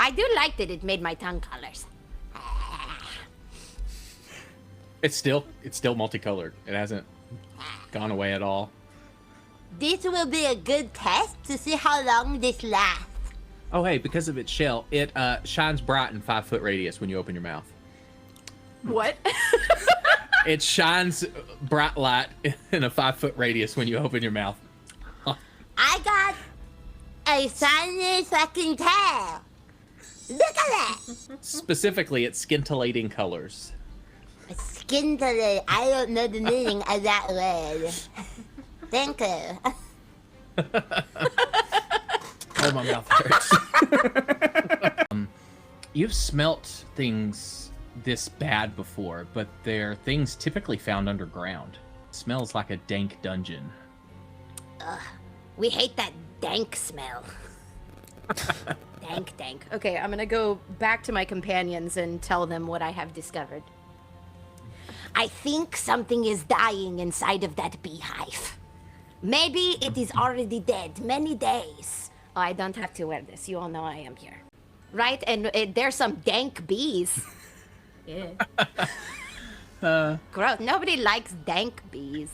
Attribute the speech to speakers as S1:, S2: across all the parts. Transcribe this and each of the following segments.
S1: I do like that it made my tongue colors.
S2: It's still multicolored. It hasn't gone away at all.
S1: This will be a good test to see how long this lasts.
S2: Oh, hey, because of its shell, it shines bright in 5-foot radius when you open your mouth.
S3: What?
S2: It shines bright light in a 5-foot radius when you open your mouth.
S1: I got a shiny fucking tail. Look at that.
S2: Specifically, it's scintillating colors.
S1: Scintillating. I don't know the meaning of that word. Thank you.
S2: Oh, my mouth hurts. You've smelt things this bad before, but they're things typically found underground. It smells like a dank dungeon.
S1: Ugh, we hate that dank smell. Dank.
S3: Okay, I'm gonna go back to my companions and tell them what I have discovered.
S1: I think something is dying inside of that beehive. Maybe it is already dead many days.
S3: Oh, I don't have to wear this. You all know I am here. Right? And there's some dank bees. Yeah.
S1: Gross. Nobody likes dank bees.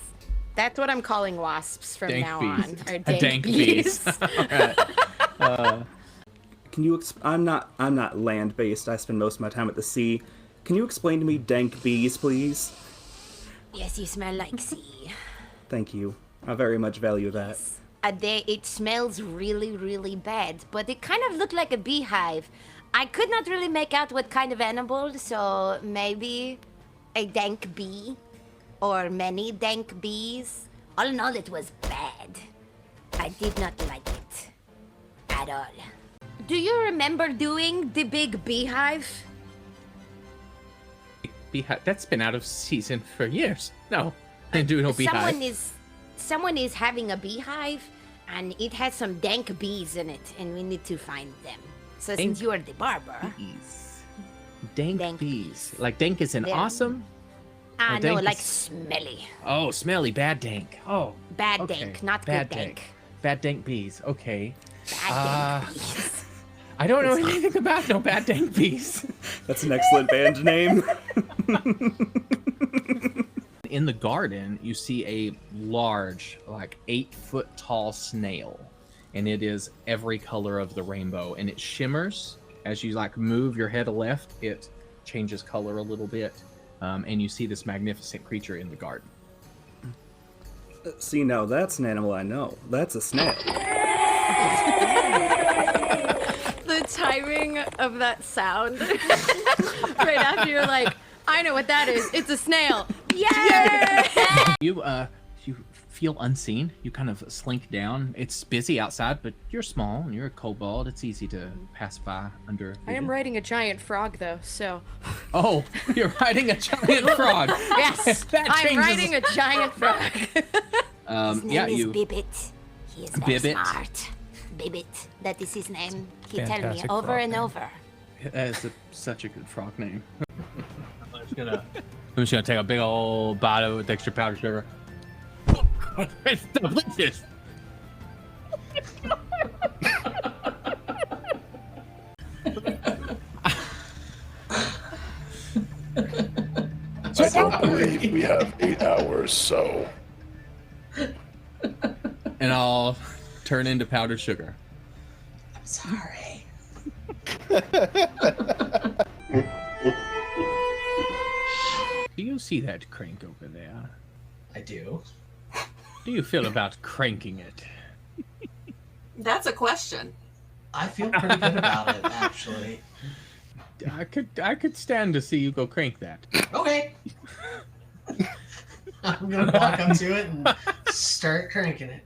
S3: That's what I'm calling wasps from
S2: Dank
S3: now
S2: bees.
S3: on. Or
S2: Dank bees.
S4: Can you? I'm not land-based. I spend most of my time at the sea. Can you explain to me dank bees, please?
S1: Yes, you smell like sea.
S4: Thank you. I very much value that.
S1: It smells really, really bad, but it kind of looked like a beehive. I could not really make out what kind of animal, so maybe a dank bee or many dank bees. All in all, it was bad. I did not like it at all. Do you remember doing the big beehive?
S2: Beehive? That's been out of season for years. No, didn't do no beehive.
S1: Someone is having a beehive, and it has some dank bees in it, and we need to find them. So since you are the barber...
S2: Bees. Dank bees.
S1: Bees.
S2: Like dank is an awesome?
S1: Ah,
S2: Or
S1: no,
S2: dank
S1: like
S2: is-
S1: smelly.
S2: Oh, smelly, bad dank. Oh,
S1: Bad
S2: okay.
S1: dank, not
S2: Bad
S1: good dank.
S2: Bad dank bees. Okay.
S1: Bad dank bees.
S2: I don't know anything about no bad dank bees.
S4: That's an excellent band name.
S2: In the garden, you see a large, like 8-foot tall snail, and it is every color of the rainbow, and it shimmers as you like move your head left. It changes color a little bit, and you see this magnificent creature in the garden.
S4: See, now that's an animal I know. That's a snail.
S3: The timing of that sound. Right after you're like, I know what that is. It's a snail. Yay!
S2: You feel unseen. You kind of slink down. It's busy outside, but you're small and you're a kobold. It's easy to pass by under vision.
S3: I am riding a giant frog, though, so...
S2: Oh, you're riding a giant frog.
S3: Yes,
S2: That
S3: I'm
S2: changes-
S3: riding a giant frog.
S1: His name
S2: yeah,
S1: is
S2: you.
S1: Bibbit. He is very
S2: Bibbit?
S1: smart. Bibbit, that is his name. He tell me
S2: Fantastic
S1: over
S2: frog
S1: and
S2: name.
S1: over.
S2: That is such a good frog name. I'm just gonna take a big old bite of it with extra powdered sugar. It's delicious.
S5: I don't believe we have 8 hours, so...
S2: And I'll turn into powdered sugar.
S6: I'm sorry.
S2: Do you see that crank over there?
S6: I do.
S2: Do you feel about cranking it?
S7: That's a question.
S6: I feel pretty good about it, actually.
S2: I could stand to see you go crank that.
S6: Okay. I'm gonna walk up to it and start cranking it.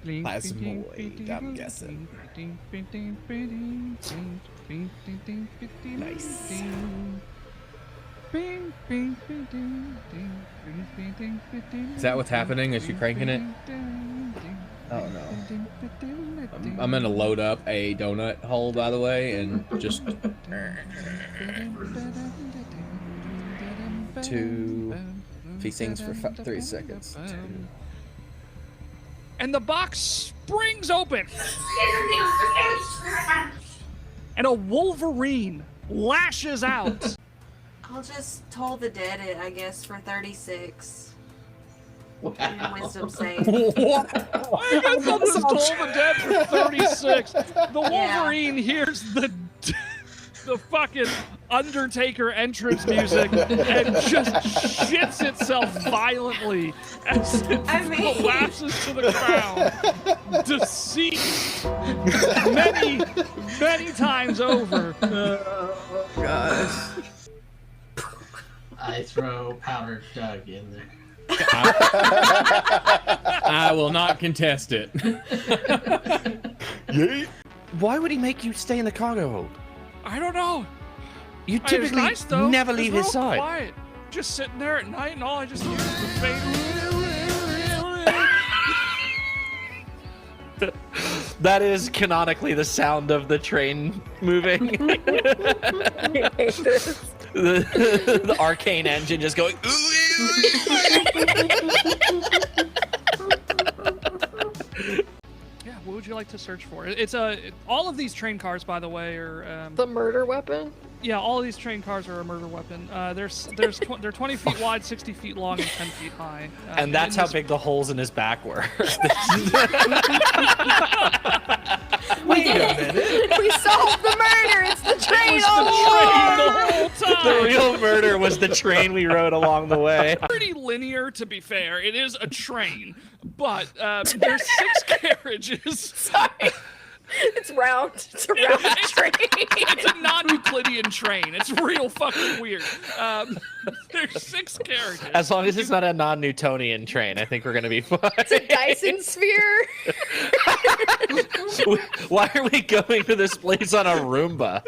S4: Plasmoid, I'm guessing. Nice.
S2: Is that what's happening as you're cranking it? Oh no. I'm gonna load up a donut hole, by the way, and just 2. If he sings for 3 seconds. 2.
S8: And the box springs open. and a wolverine lashes out.
S7: I'll just toll the dead it, I guess, for 36. And wisdom save.
S8: What? I guess I'll just toll the dead for 36. The Wolverine hears the fucking Undertaker entrance music and just shits itself violently as it collapses to the ground, deceased many times over.
S9: Oh, gosh.
S6: I throw powdered Doug in there.
S2: I will not contest it.
S9: Why would he make you stay in the cargo hold?
S8: I don't know.
S9: You
S8: It's
S9: typically
S8: nice, though.
S9: never
S8: It's
S9: leave
S8: real
S9: his side.
S8: Quiet. Just sitting there at night, and all I just hear is the fade.
S10: That is canonically the sound of the train moving. The arcane engine just going.
S8: Yeah, what would you like to search for? It's all of these train cars, by the way, are
S3: The murder weapon?
S8: yeah, all of these train cars are a murder weapon. They're 20 feet wide, 60 feet long, and 10 feet high.
S10: And that's
S8: in
S10: how
S8: this-
S10: big the holes in his back were.
S7: We did it!
S3: We solved the murder! It's the train
S8: It was
S3: all
S8: the
S3: along!
S8: train the whole time.
S10: The real murder was the train we rode along the way.
S8: Pretty linear, to be fair. It is a train, but there's 6 carriages.
S3: Sorry. It's round. It's a round train.
S8: It's a non-Euclidean train. It's real fucking weird. There's 6 carriages.
S10: As long as it's not a non-Newtonian train, I think we're gonna be fine.
S3: It's a Dyson sphere.
S10: Why are we going to this place on a Roomba?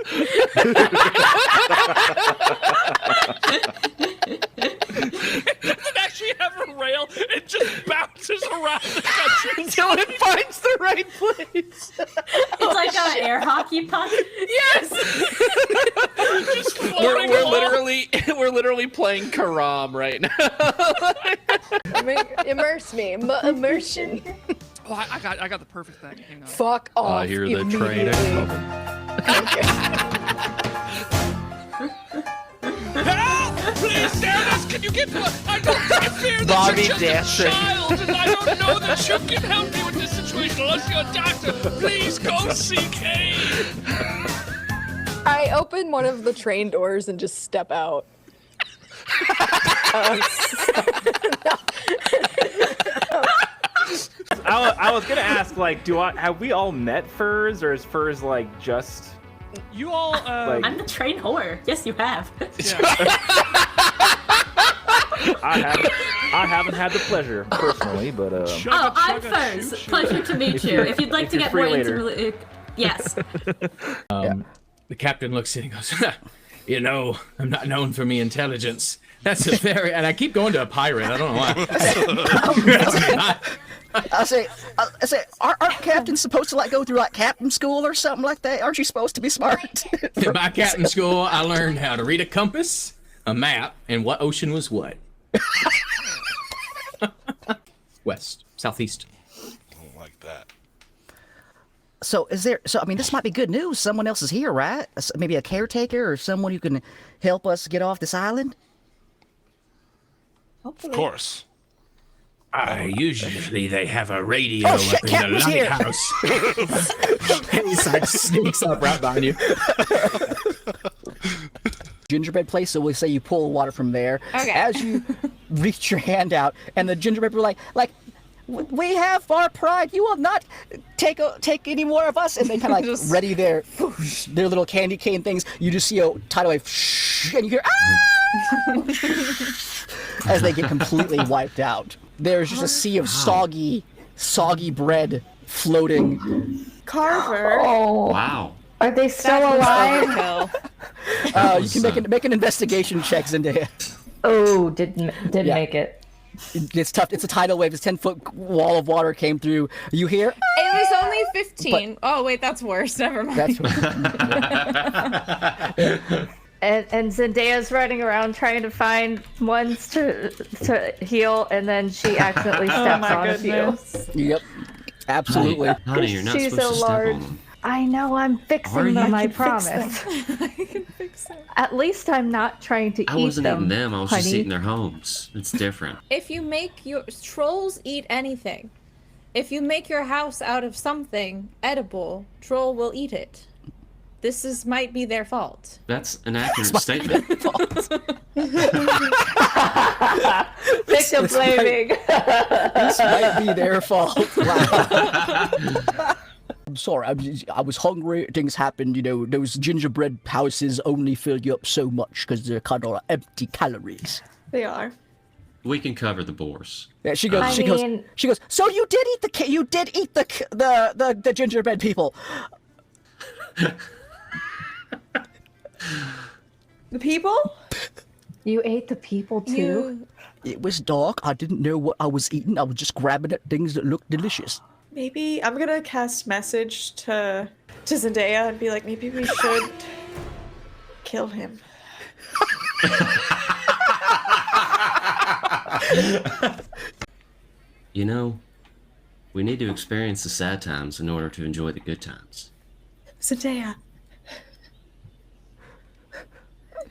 S8: It doesn't actually have a rail. It just bounces around the country
S10: Until it finds the right place.
S7: It's like an air hockey puck.
S3: Yes.
S8: just floating
S10: We're
S8: along.
S10: literally playing Karam right now.
S3: Immerse me. Immersion.
S8: Oh, I got the perfect thing. Hang on.
S3: Fuck off.
S9: I hear the train is coming.
S8: Help! Please, Dennis, can you get to I fear that
S10: Bobby
S8: you're just
S10: dancing.
S8: a child, and I don't know that you can help me with this situation unless you're a doctor. Please go seek aid.
S3: I open one of the train doors and just step out.
S11: I was gonna ask, like, have we all met Furs, or is Furs like just?
S8: You all,
S7: I'm the train whore. Yes, you have.
S11: I haven't had the pleasure personally, but
S7: Oh, I'm Furs. Pleasure to meet you. If you'd like to get more into yes.
S2: The captain looks in and goes, you know, I'm not known for me intelligence. That's a very, and I keep going to a pirate. I don't know why.
S12: I say, aren't captains supposed to like go through like captain school or something like that? Aren't you supposed to be smart?
S2: In my captain school, I learned how to read a compass, a map, and what ocean was what. West, southeast.
S5: I don't like that.
S12: So I mean, this might be good news. Someone else is here, right? Maybe a caretaker or someone who can help us get off this island.
S5: Of course.
S2: Usually they have a radio
S12: Oh, shit,
S2: up in the
S12: Captain's here.
S2: lighthouse. He's like sneaks up right behind you.
S12: Gingerbread place, so we'll say you pull water from there.
S3: Okay.
S12: As you reach your hand out, and the gingerbread will like, we have our pride. You will not take any more of us. And they kind of like ready their little candy cane things. You just see a tidal wave, and you hear as they get completely wiped out. There's just a sea of soggy bread floating.
S13: Carver.
S12: Oh.
S2: Wow.
S13: Are they still alive?
S12: You can make an investigation checks into it.
S13: Oh, didn't make it.
S12: It's tough. It's a tidal wave. This 10-foot wall of water came through. You hear?
S3: It was only 15. Oh, wait, that's worse. Never mind.
S12: That's
S13: And Zendaya's running around trying to find ones to heal, and then she accidentally steps on a few.
S12: Yep. Absolutely.
S14: Honey, you're not
S13: She's
S14: supposed
S13: so
S14: to
S13: large.
S14: step on them.
S13: I know I'm fixing them, I promise.
S3: I can fix it.
S13: At least I'm not trying to
S14: I
S13: eat
S14: wasn't
S13: them,
S14: eating them. I was
S13: honey.
S14: just eating their homes. It's different.
S3: If you make your trolls eat anything, if you make your house out of something edible, troll will eat it. This might be their fault.
S14: That's an accurate statement.
S13: Victim blaming.
S12: This might be their fault. Wow. I'm sorry, I was hungry, things happened, you know, those gingerbread houses only fill you up so much because they're kind of empty calories.
S3: They are.
S14: We can cover the boars.
S12: Yeah, she goes, she goes, so you did eat the gingerbread people.
S3: The people?
S13: You ate the people too?
S12: It was dark, I didn't know what I was eating, I was just grabbing at things that looked delicious.
S3: Maybe I'm gonna cast message to Zendaya and be like, maybe we should kill him.
S14: You know, we need to experience the sad times in order to enjoy the good times.
S3: Zendaya.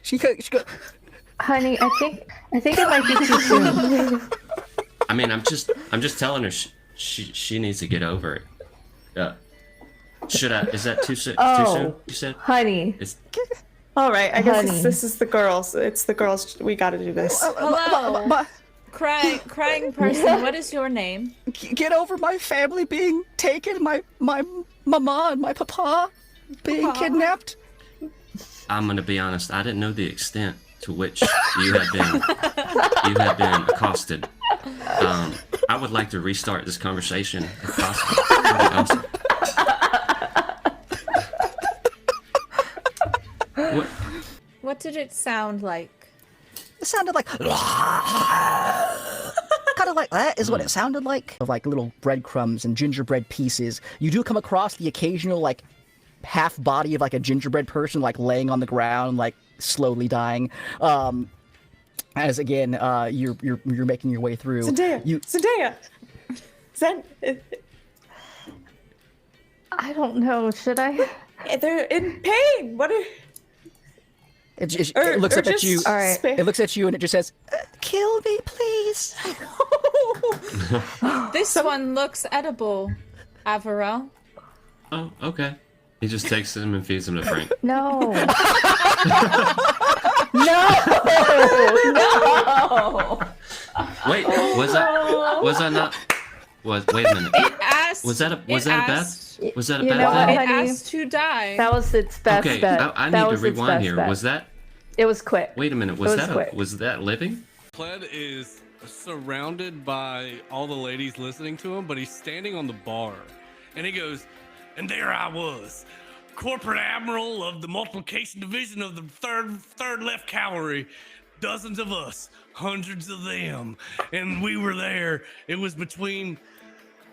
S12: She goes,
S13: honey, I think it might be too soon.
S14: I mean, I'm just telling her she needs to get over it. Is that too soon?
S13: Oh,
S14: too soon? You said,
S13: honey.
S3: All right, I guess
S13: Honey.
S3: this is the girls. It's the girls. We got to do this.
S15: Hello, crying person. What is your name?
S12: Get over my family being taken, my mama and my papa being kidnapped.
S14: I'm gonna be honest. I didn't know the extent to which you had been accosted. I would like to restart this conversation if possible. That'd be awesome.
S15: What did it sound like?
S12: It sounded like kind of like that is what it sounded like. Of like little breadcrumbs and gingerbread pieces. You do come across the occasional like half body of like a gingerbread person like laying on the ground like slowly dying. As again, you're making your way through.
S3: Zendaya.
S13: I don't know. Should I?
S3: They're in pain. What are?
S12: It looks up at you.
S13: All right.
S12: It looks at you and it just says, "Kill me, please."
S15: This one looks edible, Averell.
S14: Oh, okay. He just takes him and feeds him to Frank.
S13: No. No.
S14: Wait, was that not? Wait a minute.
S15: It asked.
S14: Was that a bad? Was that a
S13: You
S14: bad
S13: know what,
S14: thing?
S15: It
S13: honey?
S15: asked to die.
S13: That was its best
S14: Okay,
S13: bet.
S14: I
S13: That
S14: need to
S13: was its
S14: rewind
S13: best
S14: here.
S13: bet.
S14: Was that?
S13: It was quick.
S14: Wait a minute.
S13: It was quick.
S14: Was that living?
S16: Pled is surrounded by all the ladies listening to him, but he's standing on the bar, and he goes, and there I was, Corporate Admiral of the Multiplication Division of the Third Left Cavalry, dozens of us, hundreds of them, and we were there. It was between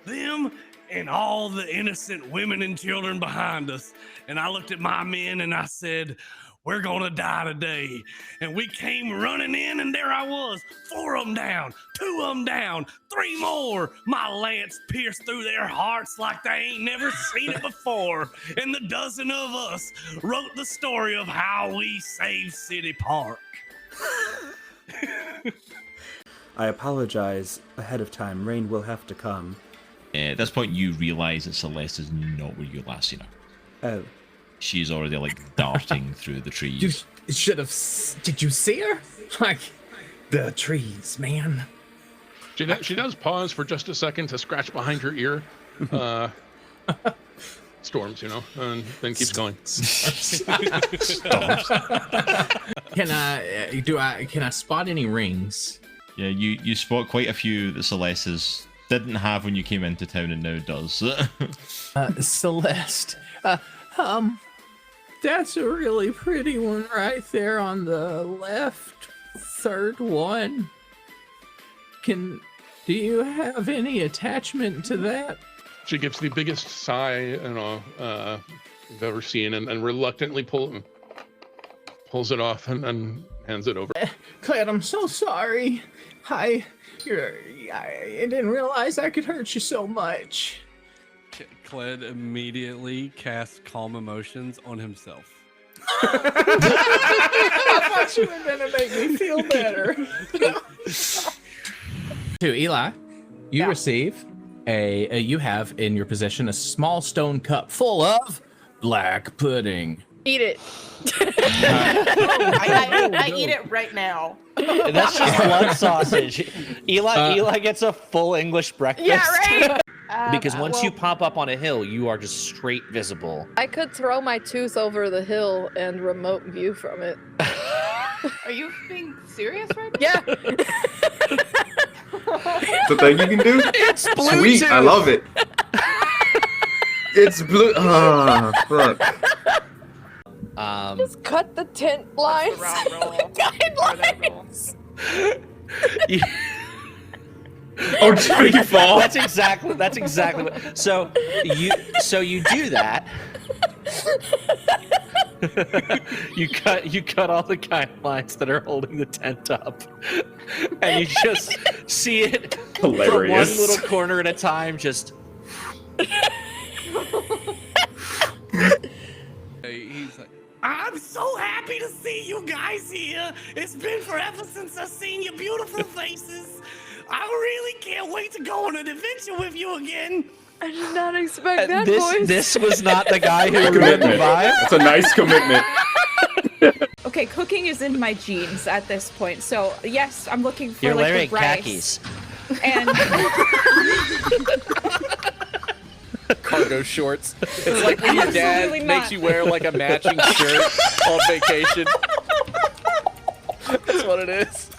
S16: them and all the innocent women and children behind us, and I looked at my men and I said, we're gonna die today. And we came running in, and there I was, 4 of them down, 2 of them down, 3 more. My lance pierced through their hearts like they ain't never seen it before. And the dozen of us wrote the story of how we saved City Park.
S4: I apologize ahead of time. Rain will have to come.
S17: At this point, you realise that Celeste is not where you last seen her.
S4: Oh.
S17: She's already like darting through the trees.
S2: You should have. Did you see her? Like the trees, man.
S8: She does pause for just a second to scratch behind her ear. Storms, you know, and then keeps going.
S2: Can I spot any rings?
S17: Yeah, you spot quite a few that Celeste's didn't have when you came into town and now does.
S2: Celeste, that's a really pretty one right there on the left, third one. Do you have any attachment to that?
S8: She gives the biggest sigh you've ever seen, and reluctantly pulls it off and hands it over.
S2: Claire, I'm so sorry. I didn't realize I could hurt you so much.
S16: Cled immediately casts calm emotions on himself.
S10: I thought you were gonna make me feel better.
S2: To Eli, you receive you have in your possession a small stone cup full of black pudding.
S15: Eat it.
S18: I eat it right now.
S10: That's just blood sausage. Eli gets a full English breakfast.
S15: Yeah, right.
S10: Because once you pop up on a hill, you are just straight visible.
S15: I could throw my tooth over the hill and remote view from it.
S18: Are you being serious right now?
S15: Yeah.
S19: It's a thing you can do?
S10: It's
S19: Sweet, I love it. It's blue. Ah, fuck.
S15: Just cut the tent lines. Guidelines.
S19: Oh, did you fall?
S10: That's exactly what. So you do that. you cut all the guidelines that are holding the tent up, and you just see it
S19: Hilarious.
S10: from one little corner at a time. Just.
S16: He's like, I'm so happy to see you guys here. It's been forever since I've seen your beautiful faces. I really can't wait to go on an adventure with you again.
S15: I did not expect that voice.
S10: This was not the guy who ruined the vibe.
S19: That's a nice commitment.
S18: Okay, cooking is in my genes at this point. So yes, I'm looking for
S10: You're
S18: like
S10: wearing
S18: the rice.
S10: khakis.
S18: And
S9: Cargo shorts. It's like when your dad
S18: Absolutely
S9: makes
S18: not.
S9: you wear like a matching shirt on vacation. That's what it is.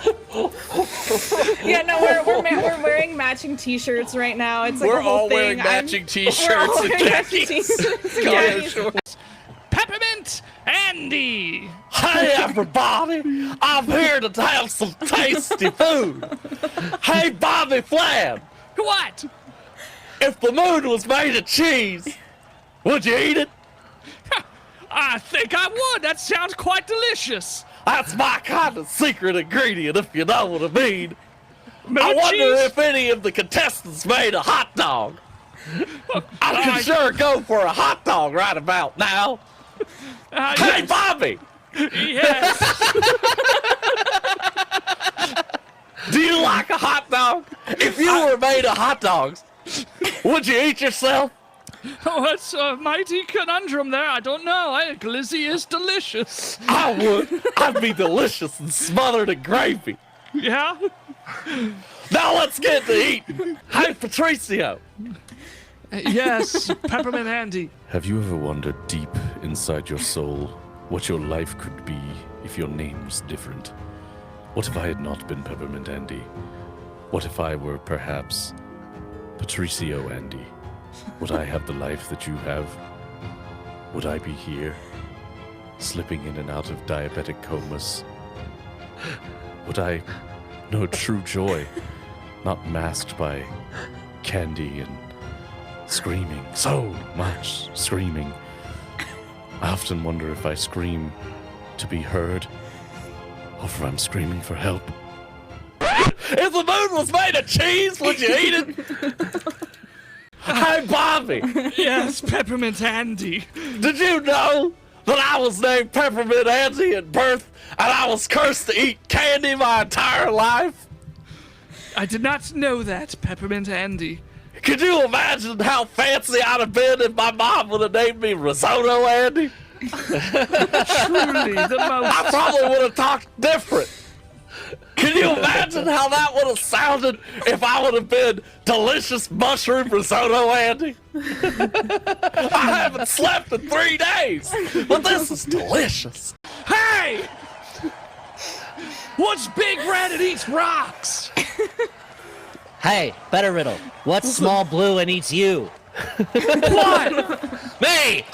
S18: yeah, no, we're wearing matching T-shirts right now. It's like
S9: We're
S18: a whole
S9: all
S18: thing.
S9: wearing matching T-shirts
S18: We're all
S9: and
S18: wearing matching
S9: khakis.
S18: T-shirts and
S9: Cargo
S18: khakis.
S9: shorts.
S8: Peppermint Andy.
S10: Hey everybody, I'm here to have some tasty food. Hey Bobby Flab,
S8: What?
S10: if the moon was made of cheese, would you eat it?
S8: I think I would. That sounds quite delicious.
S10: That's my kind of secret ingredient, if you know what I mean.
S8: Made
S10: I
S8: of
S10: wonder
S8: cheese?
S10: if any of the contestants made a hot dog. I
S8: I-
S10: can sure go for a hot dog right about now. Hey,
S8: Yes.
S10: Bobby!
S8: Yes.
S10: Do you like a hot dog? If you were made of hot dogs, would you eat yourself?
S8: Oh, that's a mighty conundrum there. I don't know. Glizzy is delicious.
S10: I would. I'd be delicious and smothered in gravy.
S8: Yeah?
S10: Now let's get to eating. Hey, Patricio.
S8: Yes, Peppermint Andy.
S20: Have you ever wondered deep inside your soul what your life could be if your name was different? What if I had not been Peppermint Andy? What if I were perhaps Patricio Andy? Would I have the life that you have? Would I be here, slipping in and out of diabetic comas? Would I know true joy, not masked by candy and screaming, so much screaming? I often wonder if I scream to be heard, or if I'm screaming for help.
S10: If the moon was made of cheese, would you eat it? Hey, Bobby.
S8: Yes, Peppermint Andy.
S10: Did you know that I was named Peppermint Andy at birth, and I was cursed to eat candy my entire life?
S8: I did not know that, Peppermint Andy.
S10: Could you imagine how fancy I'd have been if my mom would have named me Risotto Andy?
S8: Truly the most.
S10: I probably would have talked different. Can you imagine how that would have sounded if I would have been Delicious Mushroom Risotto Andy? I haven't slept in 3 days, but this is delicious.
S8: Hey! What's big red and eats rocks?
S21: Hey, better riddle. What's small blue and eats you?
S8: What?
S10: Me!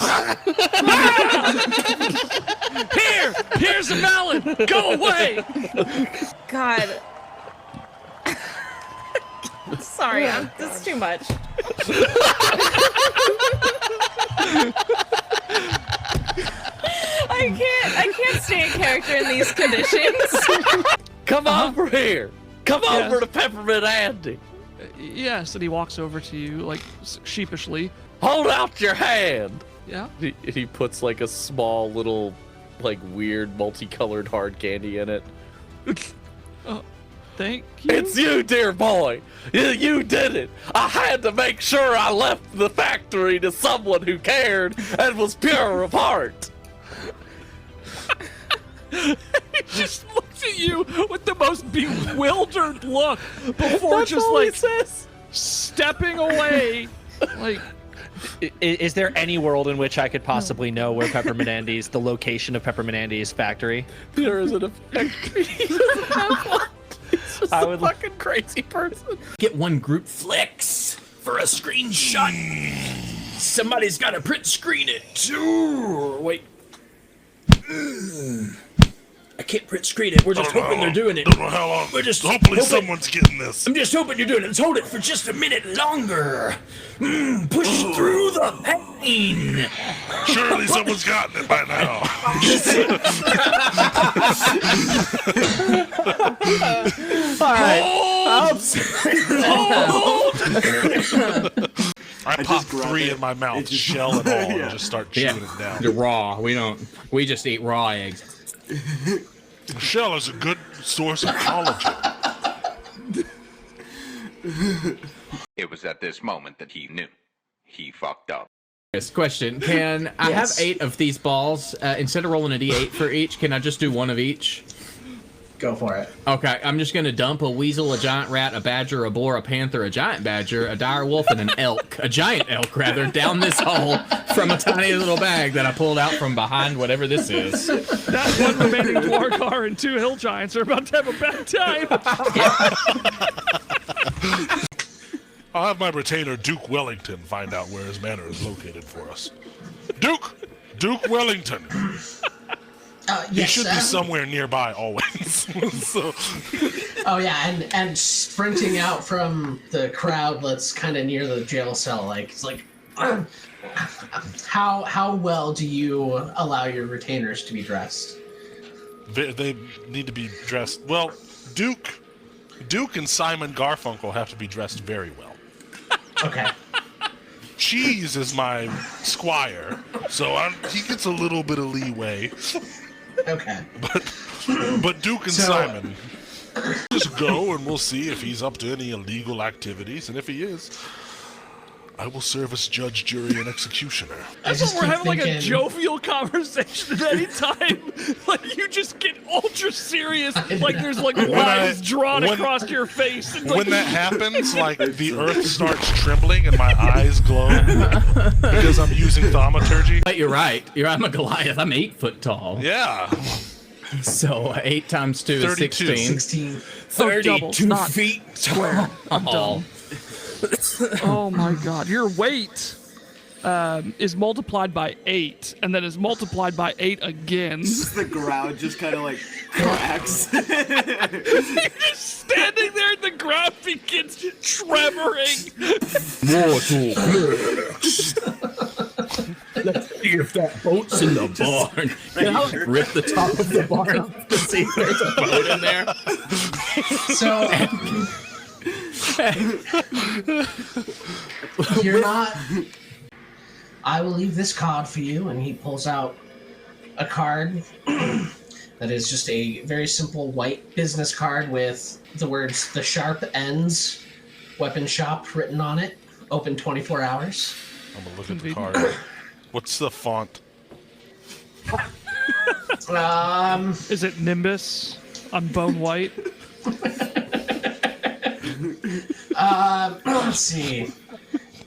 S8: Here's a melon. Go away.
S18: God. Sorry, this is too much. I can't stay in character in these conditions.
S10: Come over here. Come over to Peppermint Andy.
S8: Yes, and he walks over to you, like, sheepishly.
S10: hold out your hand.
S8: Yeah.
S10: He puts like a small little, like weird multicolored hard candy in it.
S8: Thank you.
S10: It's you, dear boy. You did it. I had to make sure I left the factory to someone who cared and was pure of heart.
S8: He just looks at you with the most bewildered look before
S10: That's
S8: just
S10: all
S8: like
S10: he says.
S8: stepping away. Like,
S9: Is there any world in which I could possibly know where Peppermint Andy's, the location of Peppermint Andy's factory?
S10: There isn't a factory. He doesn't have one. He's just a fucking crazy person.
S2: Get one group flex for a screenshot. Somebody's got to print screen it. Ooh, wait. I can't print screen it. We're just hoping they're doing it.
S5: Don't know how long.
S2: We're just
S5: hopefully
S2: hoping.
S5: someone's getting this.
S2: I'm just hoping you're doing it. Let's hold it for just a minute longer. Push through the pain.
S5: Surely someone's gotten it by now.
S12: All right.
S5: I pop 3 in my mouth, shell and all, and just start chewing it down.
S2: They're raw. We just eat raw eggs.
S5: Shell is a good source of collagen.
S1: It was at this moment that he knew. He fucked up.
S2: Yes, question. Can I have 8 of these balls? Instead of rolling a d8 for each, can I just do 1 of each?
S6: Go for it.
S2: Okay, I'm just gonna dump a weasel, a giant rat, a badger, a boar, a panther, a giant badger, a dire wolf, and an elk. A giant elk, rather, down this hole from a tiny little bag that I pulled out from behind whatever this is.
S8: that one remaining Dwargar and 2 hill giants are about to have a bad time.
S5: I'll have my retainer Duke Wellington find out where his manor is located for us. Duke Wellington.
S6: Yes,
S5: he should be somewhere nearby always. So.
S6: Oh yeah, and sprinting out from the crowd that's kind of near the jail cell, like it's like, how well do you allow your retainers to be dressed?
S5: They need to be dressed well. Duke and Simon Garfunkel have to be dressed very well.
S6: Okay.
S5: Cheese is my squire, so he gets a little bit of leeway.
S6: Okay.
S5: But Duke and Simon, just go and we'll see if he's up to any illegal activities, and if he is, I will serve as judge, jury, and executioner.
S8: That's what we're having like a jovial conversation at any time. Like you just get ultra serious, like there's like lines drawn across your face. And, like,
S5: when that happens, like the earth starts trembling and my eyes glow because I'm using thaumaturgy.
S2: But you're right. I'm a Goliath. I'm 8 foot tall.
S5: Yeah.
S2: So 8 times 2 is
S5: 32.
S2: 16.
S8: 32
S2: double, feet
S8: square. I'm dumb. Oh my god, your weight is multiplied by 8, and then is multiplied by 8 again.
S4: The ground just kind of like cracks.
S8: You're just standing there and the ground begins tremoring.
S2: Mortal flex. Let's see if that boat's in the barn. Can I like rip the top of the barn off to see if there's a boat in there?
S6: So you're not. I will leave this card for you, and he pulls out a card that is just a very simple white business card with the words "The Sharp Ends Weapon Shop" written on it. Open 24 hours.
S5: I'm gonna look at the card. What's the font?
S8: Is it Nimbus on bone white?
S6: Let's see.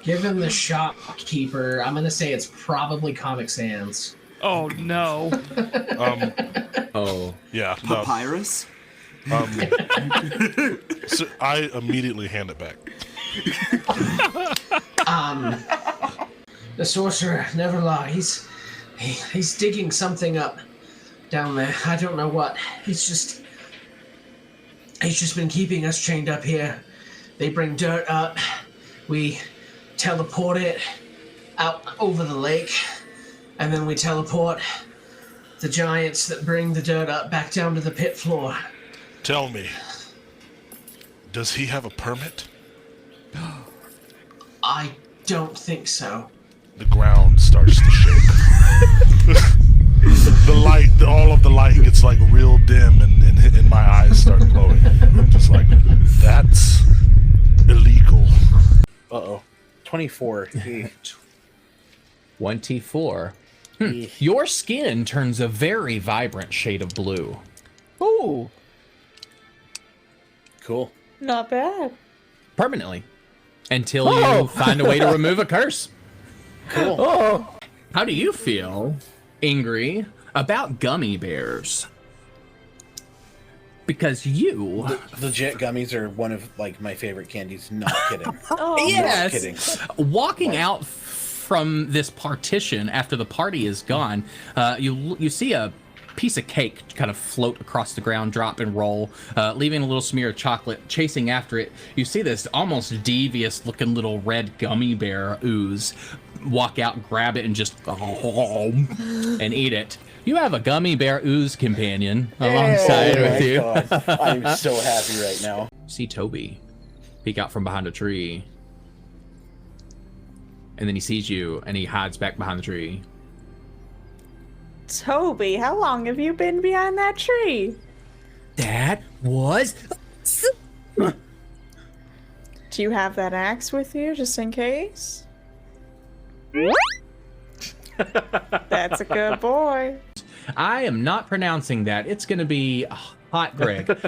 S6: Given the shopkeeper, I'm gonna say it's probably Comic Sans.
S8: Oh no.
S2: Oh.
S5: Yeah. No.
S4: Papyrus?
S5: So I immediately hand it back.
S6: The sorcerer never lies. He's digging something up down there. I don't know what. He's just been keeping us chained up here. They bring dirt up. We teleport it out over the lake, and then we teleport the giants that bring the dirt up back down to the pit floor.
S5: Tell me, does he have a permit?
S6: I don't think so.
S5: the ground starts to shake. The light, all of the light gets like real dim, and my eyes start glowing. I'm just like, that's illegal.
S11: Uh-oh. 24.
S2: 24. Your skin turns a very vibrant shade of blue.
S12: Ooh.
S11: Cool.
S18: Not bad.
S2: Permanently. Until you find a way to remove a curse.
S11: Cool.
S2: Oh. How do you feel, Ingrid, about gummy bears? Because you...
S11: Legit gummies are one of, like, my favorite candies. Not kidding.
S2: Yes.
S11: Not kidding.
S2: Walking out from this partition after the party is gone, you see a piece of cake kind of float across the ground, drop and roll, leaving a little smear of chocolate. Chasing after it, you see this almost devious looking little red gummy bear ooze walk out, grab it, and just and eat it. You have a gummy bear ooze companion alongside with you.
S11: God. I'm so happy right now.
S2: See Toby peek out from behind a tree, and then he sees you and he hides back behind the tree.
S18: Toby, how long have you been behind that tree?
S21: That was...
S18: Do you have that axe with you, just in case? That's a good boy.
S2: I am not pronouncing that. It's going to be Hot Greg.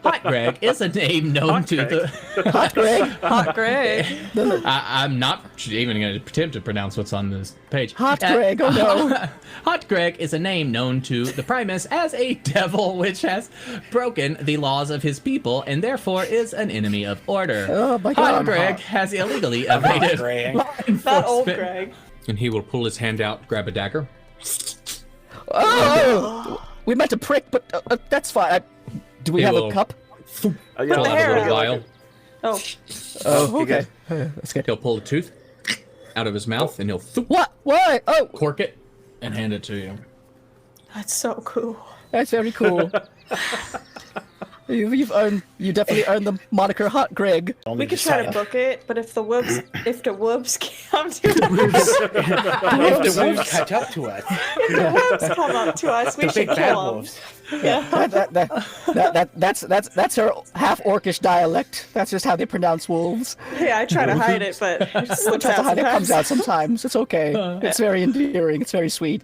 S2: Hot Greg is a name known to the...
S12: Hot Greg.
S18: Hot Greg.
S2: I'm not even going to attempt to pronounce what's on this page.
S12: Hot Greg, oh no.
S2: Hot Greg is a name known to the Primus as a devil which has broken the laws of his people and therefore is an enemy of order.
S12: Oh my God.
S2: Hot Greg has illegally evaded law enforcement.
S18: Not old Greg.
S2: And he will pull his hand out, grab a dagger.
S12: Oh! We meant to prick, but that's fine. Do we
S2: He
S12: have
S2: will
S12: a cup?
S2: Pull out a little vial.
S18: Oh.
S12: Oh, okay. That's good.
S2: He'll pull a tooth out of his mouth and he'll
S12: What? What? Oh!
S2: cork it and hand it to you.
S18: That's so cool.
S12: That's very cool. You definitely earned the moniker Hot Greg.
S18: We could try to book it, but if the wolves come to us,
S11: If the wolves catch up to us.
S18: if the wolves come up to us, we
S11: The
S18: should
S11: big bad
S18: kill them.
S11: wolves.
S12: Yeah. That's her half orcish dialect. That's just how they pronounce wolves.
S18: Yeah, I try to hide it, but it slips out
S12: It comes
S18: sometimes.
S12: out sometimes. It's okay. It's very endearing. It's very sweet.